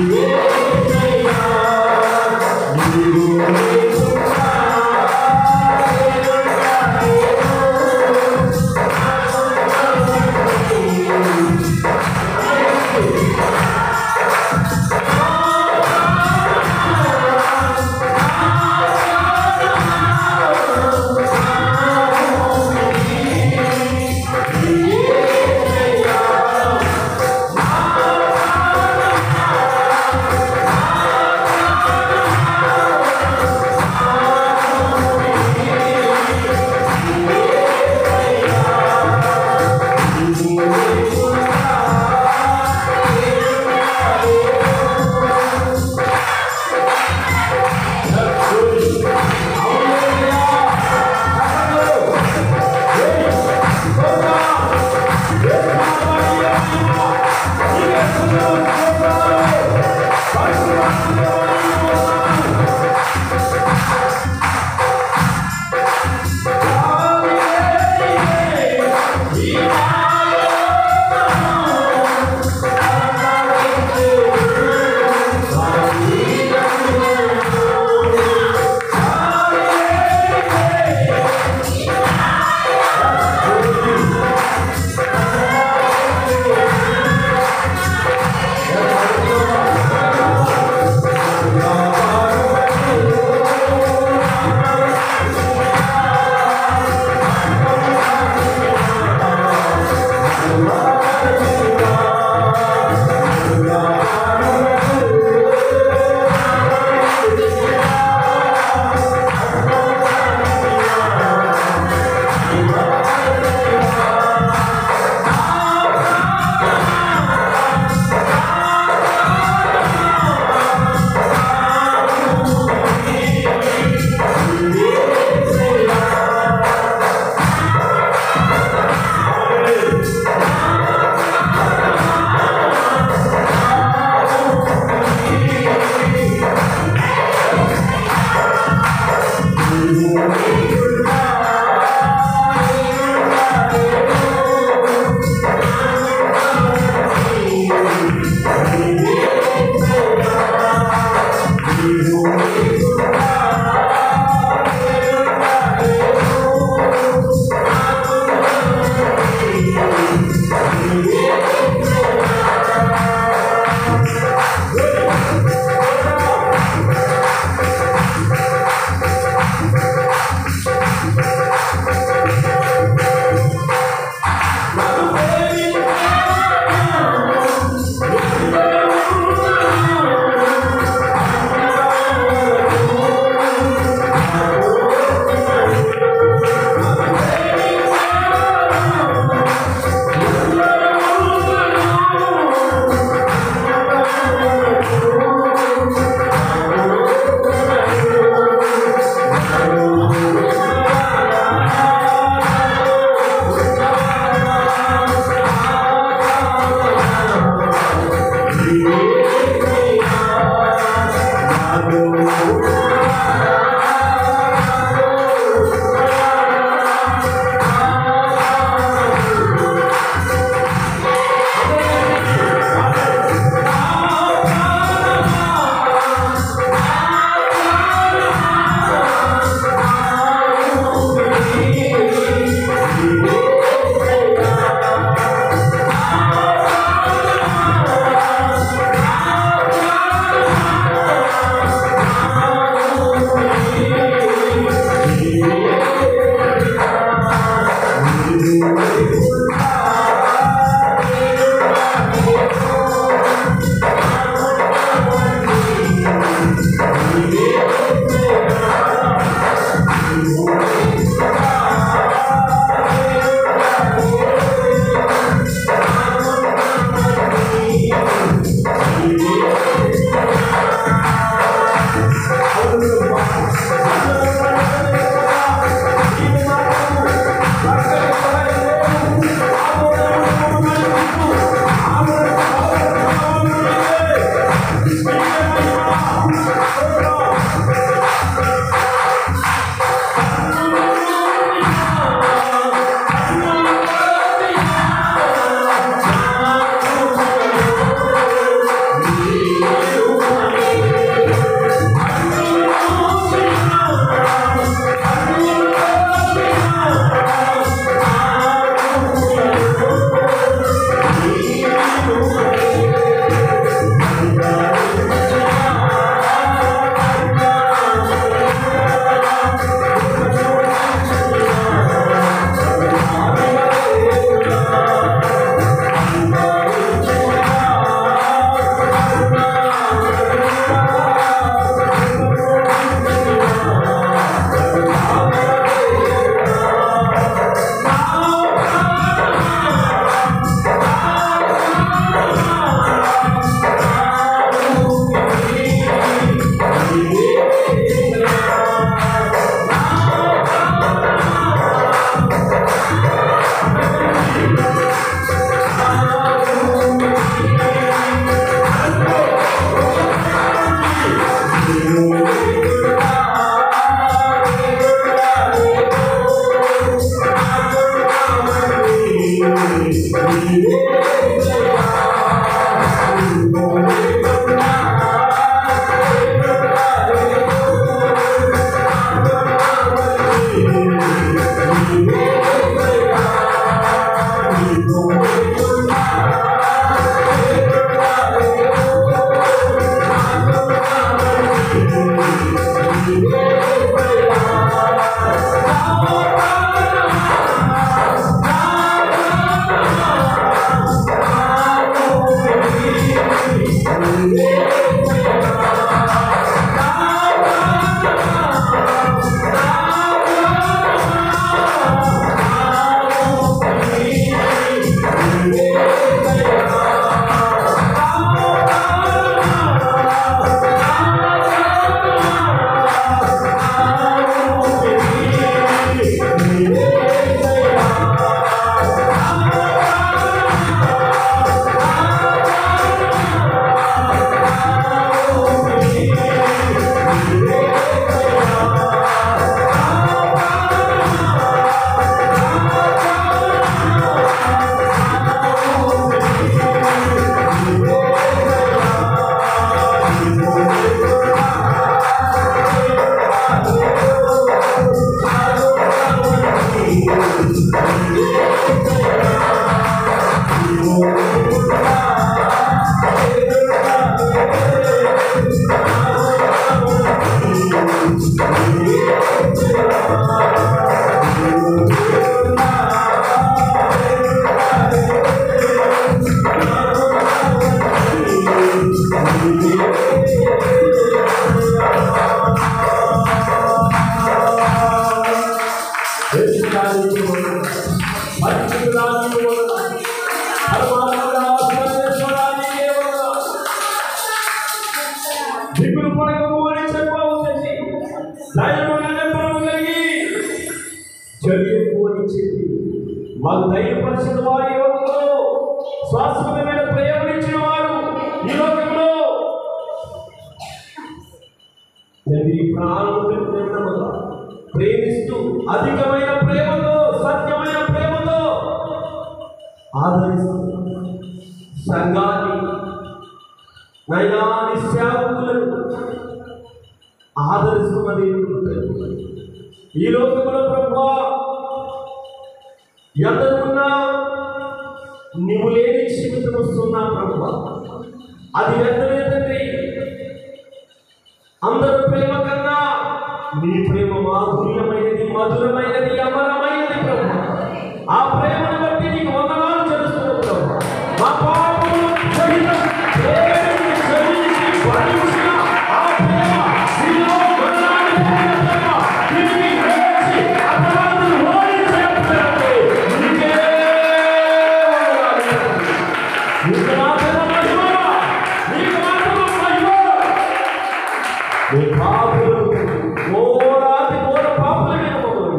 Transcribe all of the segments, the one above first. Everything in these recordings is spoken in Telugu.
Yeah. మాకు ధైర్యపరిచిన వారు ఈ లోకంలో, శాశ్వతమైన ప్రేమనిచ్చిన వారు ఈ లోకంలో ప్రాణముగా ప్రేమిస్తూ అధికమైన ప్రేమతో, సత్యమైన ప్రేమతో ఆదరిస్తూ సంఘాన్ని, నైనాని సేవకులను ఆదరిస్తున్నది ఈ లోకంలో. ప్రభువా, ఎందరున్నా నీవు లేని జీవితం వస్తున్నా ప్రభువా, అది వ్యర్థమే తండ్రి. అందరూ ప్రేమ కన్నా నీ ప్రేమ మాధుర్యమైనది, మధురమైనది, అమరమైనది ప్రభువా. ఆ ప్రేమను బట్టి నీకు వందనాలు చెల్లిస్తున్నావు ప్రభువా. మా పాపములు సహితం ప్రేమను సహించి భరించిన ఆ ప్రేమ నీలో వందనాలు ప్రభువా. తిరిగి వేసి అపరాధులు ఓడించే ప్రేమతో నీకే వందనాలు. నీకు మాత్రమే మహిమ, నీకు మాత్రమే మహిమ. నీ పాపులను, ఘోరాతి ఘోర పాపులైన మమ్మల్ని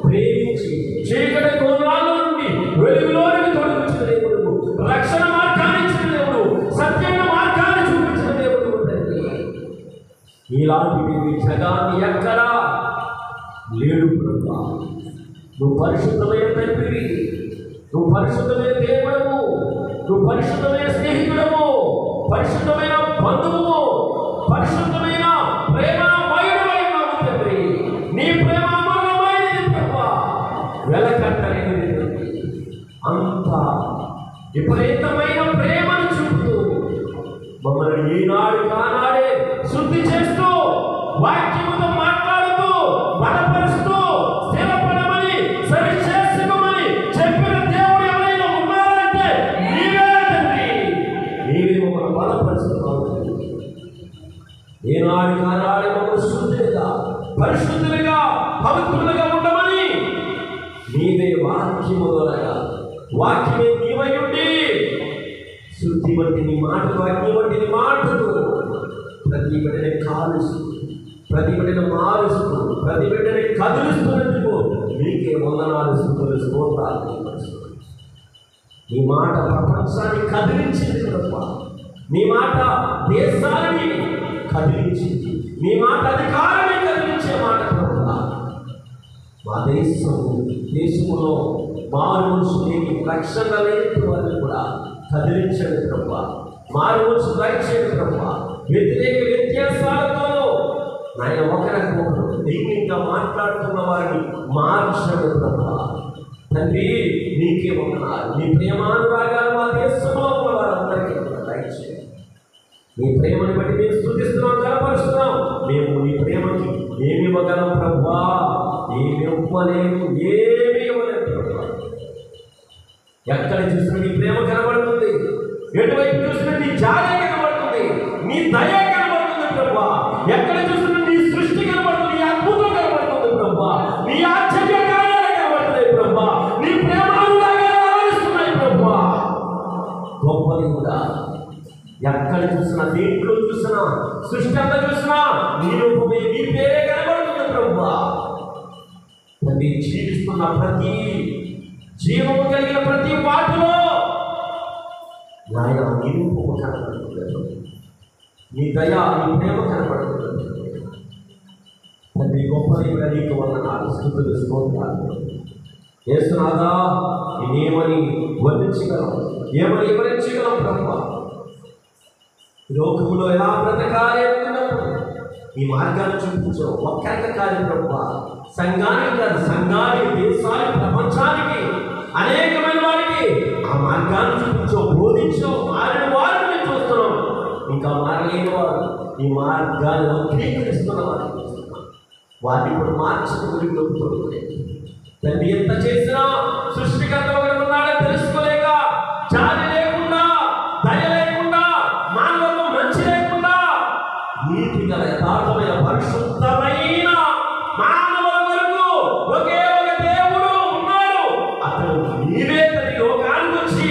ప్రేమించి చీకటి కోణాల నుండి వెలుగులోనికి తొలగించిన దేవుడు, రక్షణ మార్గాన్ని ఇచ్చిన దేవుడు, సత్యమైన మార్గాన్ని చూపించిన దేవుడు తండ్రి. ఇలాంటి జగాన్ని ఎక్కడా లేడు ప్రభువా. నువ్వు పరిశుద్ధమైన తండ్రి, నువ్వు పరిశుద్ధమైన దేవుడము, నువ్వు పరిశుద్ధమైన స్నేహితుడము, పరిశుద్ధమైన బంధువు, పరిశుద్ధమైన ప్రేమమయుడమైన తండ్రి. నీ ప్రేమ అమరమైనది ప్రభువా, వెలకట్టలేనిది తండ్రి. అంత విపరీతమైన ప్రేమను చూపుతూ మమ్మల్ని ఈనాడు కానాడే శుద్ధి చేస్తూ, వాక్యముతో మాట్లాడుతూ, బలపరుస్తూ, స్థిరపడమని, సరి చేసుకోమని చెప్పిన దేవుడు ఎవరైనా ఉన్నారంటే నీవే తండ్రి. నీవే మమ్మల్ని బలపరుస్తున్నావు. ఈనాడు కానాడే మమ్మల్ని శుద్ధిగా, పరిశుద్ధులుగా, పవిత్రులుగా ఉండమని నీవే వాక్యము ద్వారా, వాక్యమే నీవై ఉండి శుద్ధి వంటి నీ మాటలు, అగ్ని వంటి నీ మాటలు ప్రతి బిడ్డని కాలుస్తూ, ప్రతి బిడ్డను మారుస్తూ, ప్రతి బిడ్డని కదిలిస్తున్నందుకు నీకే వందనాలు, స్తుతులు, స్తోత్రాలు. నీ మాట ప్రపంచాన్ని కదిలించింది తప్ప, నీ మాట దేశాన్ని కదిలించింది, నీ మాట అధికారాన్ని కదిలించే మాట ప్రభువా. మా దేశంలో మారు మనుషులకి రక్షణ లేని వారిని కూడా కదిలించండి ప్రభువా. మారు మనుషు దయచేయండి ప్రభువా. వ్యతిరేక వ్యత్యాసాలతో నాయన ఒకరికొకరు ధైర్యంగా మాట్లాడుతున్న వారిని మార్చండి ప్రభువా. తండ్రి, నీకే వందనాలు. నీ ప్రేమానురాగాలు మా దేశంలో ఉన్న వారందరికీ దయచేయండి. నీ ప్రేమను బట్టి మేము స్తుతిస్తున్నాం, కనపరుస్తున్నాం. మేము నీ ప్రేమకి ఏమి ఇవ్వగలం ప్రభువా? ఏమి ఇవ్వలేము, ఏమి ఇవ్వలేము ప్రభువా. ఎక్కడ చూసినా నీ ప్రేమ కనబడుతుంది, ఎటువైపు చూసినా నీ జాలి కనబడుతుంది, నీ దయ కనబడుతుంది ప్రభువా. ఎక్కడ చూసినా నీ సృష్టి కనబడుతుంది, నీ అద్భుతం కనబడుతుంది ప్రభువా. నీ ఆశ్చర్య కార్యాలు కనబడుతున్నాయి ప్రభువా. నీ ప్రేమానురాగాలు ఆలోచిస్తున్నాయి ప్రభువా. గొప్పది కూడా ఎక్కడ చూసినా, దేంట్లో చూసినా, సృష్టి అంతా చూసినా నీ రూపమే, నీ పేరే కనబడుతుంది ప్రభువా. తండ్రి, జీవిస్తున్న ప్రతి జీవము కలిగిన ప్రతి వాటిలో నాయన నీ రూపము కనబడుతుంది, నీ దయ, నీ ప్రేమ కనబడుతుంది తండ్రి. గొప్పది కూడా నీకు వందనాలు, స్తుతులు, స్తోత్రాలు. యేసునాథా, నేనేమని వర్ణించగలం, ఏమని వివరించగలం ప్రభువా? లోకంలో ఎలా బ్రతకాలి అనుకున్నప్పుడు ఈ మార్గాన్ని చూపించవు. ఒక్కరికి కాదు ప్రభువా, సంఘానికి కాదు, సంఘానికి, దేశానికి, ప్రపంచానికి, అనేకమైన వారికి ఆ మార్గాన్ని చూపించవు, బోధించవు. మారిన వారిని మేము చూస్తున్నాం, ఇంకా మారలేని వారు ఈ మార్గాన్ని అంగీకరిస్తున్న వారిని చూస్తున్నాం. వారిని ఇప్పుడు మార్చిన గురించి నొప్పుతుంది తండ్రి. ఎంత చేసినా సృష్టికర్త ఒకటి ఉన్నాడని తెలుసుకోలేక, జాలి లేకుండా, దయ లేకుండా, మానవత్వం మంచి లేకుండా నీతి గల యథార్థమైన పరిశుద్ధమైన మానవుల వరకు ఒకే ఒక దేవుడు ఉన్నాడు. అతడు నీవే తన లోకానికి వచ్చి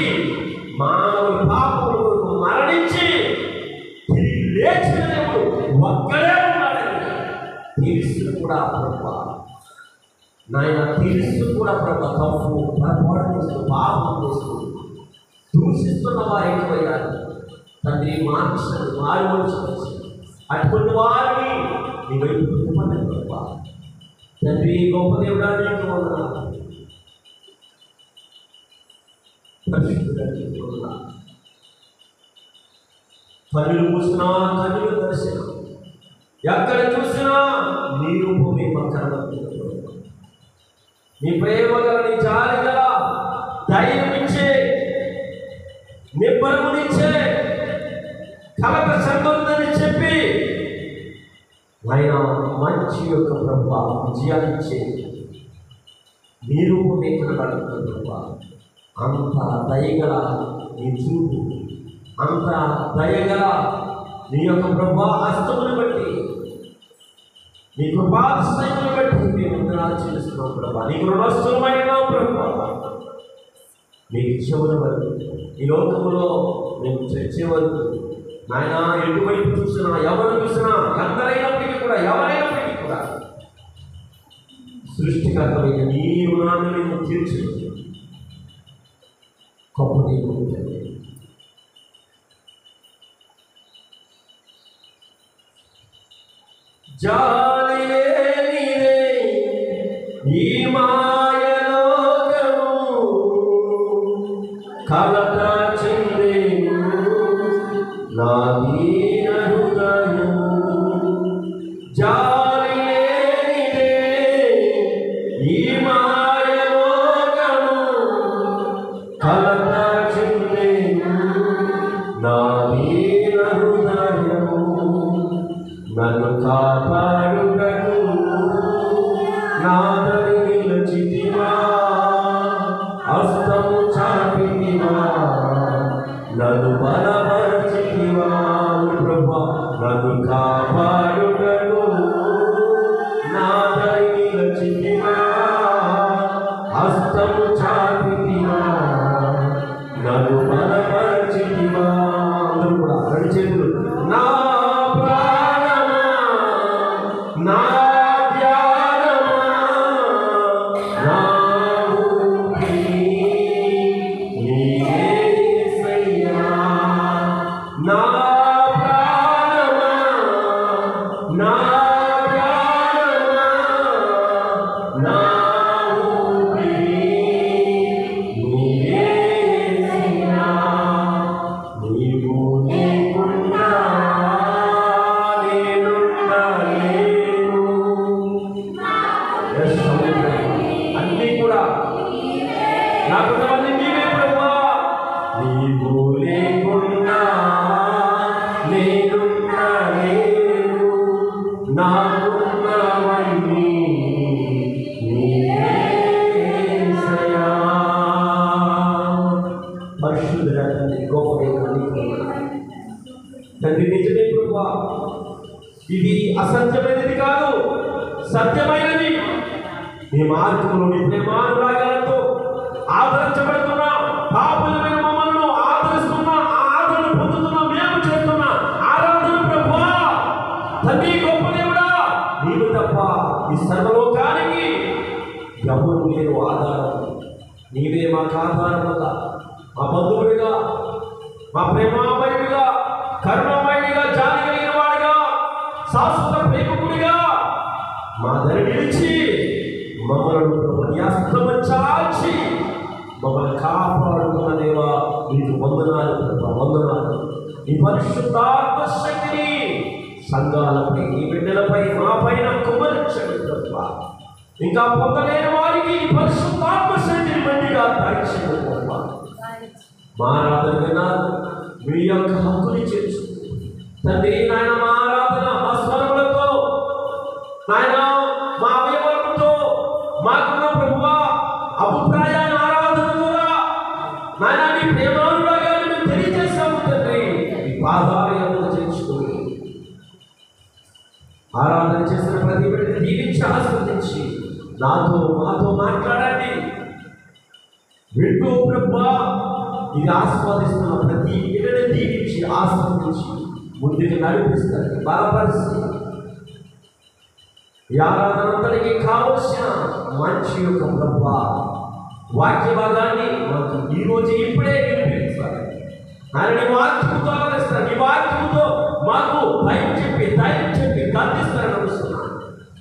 మానవుల పాపముల కొరకు మరణించి తిరిగి లేచిన దేవుడు ఒక్కడే ఉన్నాడని తెలుసు కూడా ప్రభా. నాయన తెలుసు కూడా ప్రభా, తప్పు పొరపాటు చేస్తూ పాపం చేస్తూ దూషిస్తున్న వారు ఎక్కువయ్యారు తండ్రి. మార్చండి, మారుమోర్చవచ్చు. అటువంటి వారిని నీ వైపు తిప్పండి ప్రభా. తండ్రి గొప్ప దేవుడా నీకు వందనాలు, పరిశుద్ధుడా నీకు వందనాలు. కన్నులు మూసినా కన్నులు దర్శనం, ఎక్కడ చూసినా నీ రూపమే మా కనబడుతుంది. నీ ప్రేమ గల, నీ జాలి గల, ధైర్యమిచ్చే, నిబ్బరమునిచ్చే, కలత సంబంధని చెప్పి ఆయన మంచి యొక్క ప్రభా విజయాన్నిచ్చే నీ రూపమే కనబడుతుంది ప్రభా. అంత దయగల నీ చూపు, అంత దయగల నీ యొక్క ప్రభా హస్తమును బట్టి, నీ కృపాశ్రయమును బట్టి మేము వందనాలు చెల్లిస్తున్నాం ప్రభా. నీకు రుణస్థులమైన ప్రభా, నీకు చెవుల వరకు ఈ లోకములో మేము చచ్చే వరకు నాయన ఎటువైపు చూసినా, ఎవరు చూసినా, ఎందరైనప్పటికీ కూడా, ఎవరైనప్పటికీ కూడా సృష్టికర్తమైన నీ రుణాన్ని మేము తీర్చి గొప్ప దేవుడు. జాలి లేనిదే ఈ మాయలోకము కలత చెందేను నా దీన హృదయము. జాలి లేనిదే ఈ మాయలోకము కలత చెందేను నా దీన హృదయము. నన్ను కాపాడుటకు నా దరి నిలచితివా, హస్తము చాపితివా, నన్ను బలపరచితివా ప్రభా. నన్ను కాపాడుటకు నా దరి నిలచితివా, హస్తము చాపితివా, నన్ను బలపరచితివా. అందరూ కూడా రెండు చేతులు. నా నా ధ్యానమా, నా ఊపిరి నీవేసయ్యా. నా ప్రాణమా, నా ధ్యానమా, నా ఊపిరి నీవేసయ్యా. నీవు లేకుండా అన్నీ కూడా నా కొంతమంది నీవే ప్రభా. నీవు లేకుండా నేనున్నా లేను, నాకున్నవన్నీ నీవేసయ్యా. పరిశుద్ధుడా తండ్రి, గొప్ప దేవుడు తండ్రి, నిజమే ప్రభా. ఇది అసత్యమైనది కాదు, సత్యమైనది. నీ మార్గంలో నీ ప్రేమానురాగాలతో ఆదరించబడుతున్న పాపులమైన మమ్మల్ని ఆదరిస్తున్న, ఆదరణ పొందుతున్న మేము చేస్తున్న ఆరాధన ప్రభా. తండ్రి గొప్ప దేవుడా, నీవు తప్ప ఈ సర్వలోకానికి ఎవరు లేరు ఆధారం. నీవే మాకు ఆధారముగా, మా బంధువుడిగా, మా ప్రేమామయుడిగా, కరుణమయుడిగా, జాలి కలిగిన వాడిగా, శాశ్వత ప్రేమకుడిగా మా దరి నిలిచి మమ్మల్ని చాచి మమ్మల్ని కాపాడుతున్న దేవా నీకు వందనాలు వందనాలు. నీ పరిశుద్ధాత్మ శక్తిని సంఘాలపై, నీ బిడ్డలపై, మా పైన కుమరించండి ప్రభా. ఇంకా పొందలేని వారికి నీ పరిశుద్ధాత్మ శక్తిని మండిగా దాయించండి ప్రభా. మా ఆరాధన విన్నారు, మీ యొక్క హక్కుని చేర్చు తండ్రి. నాయన మా ఆరాధన మా స్వరములతో, నాయన మా అవయవాలతో, మాకున్న ప్రభువా అభిప్రాయాన్ని ఆరాధన ద్వారా నాయన నీ ప్రేమానురాగాన్ని మేము తెలియజేస్తాము తండ్రి. ఈ పాదాలు చేర్చుకుని ఆరాధన చేస్తున్న ప్రతి బిడ్డని దీవించి ఆస్వాదించి మాతో మాట్లాడండి. వింటూ ప్రభువా ఇది ఆస్వాదిస్తున్న ప్రతి బిడ్డని దీవించి ఆస్వాదించి ముందుకు నడిపిస్తారు, బలపరిచి ఈ ఆరాధనంతటికి కావలసిన మంచి యొక్క ప్రభువా వాక్య భాగాన్ని మాకు ఈరోజు ఇప్పుడే వినిపించాలి. ఆయన నీ వాక్యముతో ఆలోచిస్తారు, నీ వాక్యముతో మాకు భయం చెప్పి ధైర్యం చెప్పి గర్తిస్తారని అనుకున్నాను.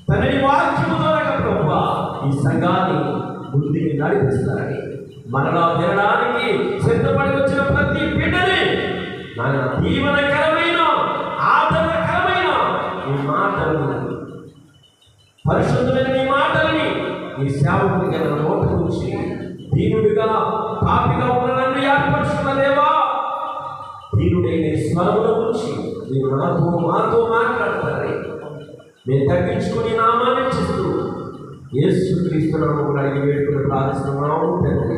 తన నీ వాక్యము ద్వారా ప్రభువా ఈ సంఘాన్ని ముందుకు నడిపిస్తారని మరలా వినడానికి సిద్ధపడి వచ్చిన ప్రతి బిడ్డని నాయన దీవనకరమైన ఆదరణకరమైన ఈ మాటలను పరిశుద్ధమైన నీ మాటలని నీ సేవకుడిగా నోట నుంచి దీనుడిగా పాపిగా ఉన్న నన్ను ఏర్పరుచుకున్న దేవా, దీనుడే నీ స్వరముల నుంచి మీరు మాతో మాట్లాడతారని నేను తగ్గించుకుని నామాన్ని ఇచ్చిస్తూ యేసుక్రీస్తు నామములో అడిగి వేడుకుని ప్రార్థిస్తున్నాము తండ్రి.